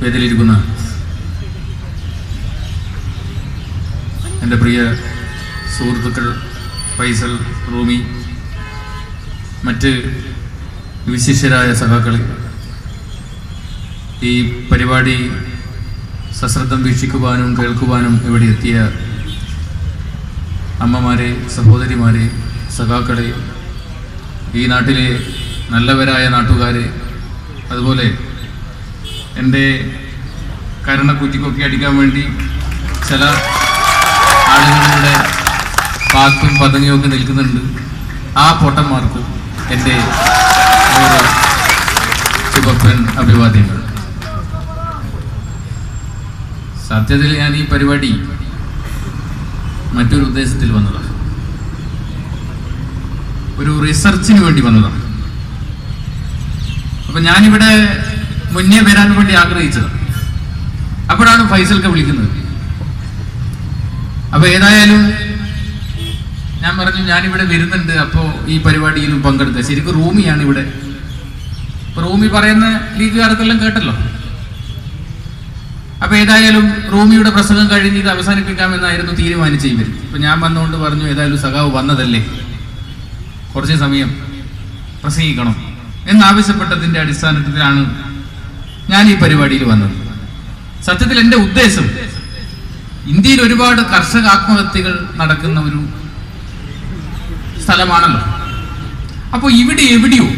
വേദിയിലിരിക്കുന്ന എൻ്റെ പ്രിയ സുഹൃത്തുക്കൾ ഫൈസൽ, റൂമി, മറ്റ് വിശിഷ്യരായ സഖാക്കളെ, ഈ പരിപാടി സശ്രദ്ധം വീക്ഷിക്കുവാനും കേൾക്കുവാനും ഇവിടെ എത്തിയ അമ്മമാരെ, സഹോദരിമാരെ, സഖാക്കളെ, ഈ നാട്ടിലെ നല്ലവരായ നാട്ടുകാരെ, അതുപോലെ എൻ്റെ കരണക്കുറ്റിക്കൊക്കെ അടിക്കാൻ വേണ്ടി ചില ആളുകളുടെ പാത്തും പതങ്ങിയൊക്കെ നിൽക്കുന്നുണ്ട്. ആ പൊട്ടന്മാർക്കും എൻ്റെ ശുഭപ്പൻ അഭിവാദ്യങ്ങൾ. സത്യത്തിൽ ഞാൻ ഈ പരിപാടി മറ്റൊരു ഉദ്ദേശത്തിൽ വന്നതാണ്, ഒരു റിസർച്ചിന് വേണ്ടി വന്നതാണ്. അപ്പൊ ഞാനിവിടെ മുന്നേ വരാൻ വേണ്ടി ആഗ്രഹിച്ചത്. അപ്പോഴാണ് ഫൈസൽക്ക് വിളിക്കുന്നത്. അപ്പൊ ഏതായാലും ഞാൻ പറഞ്ഞു ഞാനിവിടെ വരുന്നുണ്ട്, അപ്പോൾ ഈ പരിപാടിയിലും പങ്കെടുക്കുക. ശരിക്കും റൂമിയാണ് ഇവിടെ. റൂമി പറയുന്ന ലീഗുകാർക്കെല്ലാം കേട്ടല്ലോ. അപ്പൊ ഏതായാലും റൂമിയുടെ പ്രസംഗം കഴിഞ്ഞ് ഇത് അവസാനിപ്പിക്കാമെന്നായിരുന്നു തീരുമാനിച്ച ഇവർ. അപ്പൊ ഞാൻ വന്നുകൊണ്ട് പറഞ്ഞു, ഏതായാലും സഖാവ് വന്നതല്ലേ, കുറച്ച് സമയം പ്രസംഗിക്കണം എന്നാവശ്യപ്പെട്ടതിന്റെ അടിസ്ഥാനത്തിലാണ് ഞാൻ ഈ പരിപാടിയിൽ വന്നത്. സത്യത്തിൽ എൻ്റെ ഉദ്ദേശം, ഇന്ത്യയിൽ ഒരുപാട് കർഷക ആത്മഹത്യകൾ നടക്കുന്ന ഒരു സ്ഥലമാണല്ലോ. അപ്പോൾ ഇവിടെ എവിടെയോ